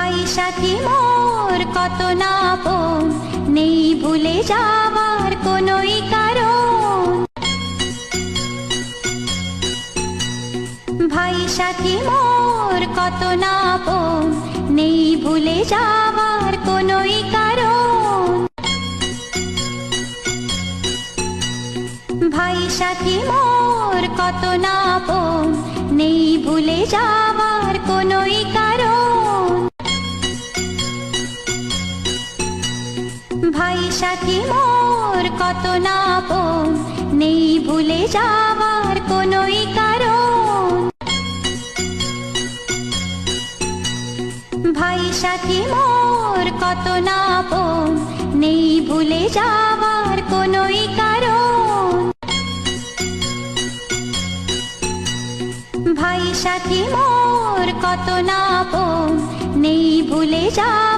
ভাই সাথী মোর কত না আপন, নেই ভুলে যাওয়ার কোনোই কারণ। ভাই সাথী মোর কত না আপন, নেই ভুলে যাওয়ার কোনোই কারণ। ভাই সাথী মোর কত না আপন, নেই ভুলে যাওয়ার কোনোই কারণ। ভাই সাথী মোর কত না আপন, নেই ভুলে যাওয়ার কোনোই কারণ। ভাই সাথী মোর কত না আপন, নেই ভুলে যাওয়ার কোনোই কারণ। ভাই সাথী মোর কত না আপন, নেই ভুলে যাওয়ার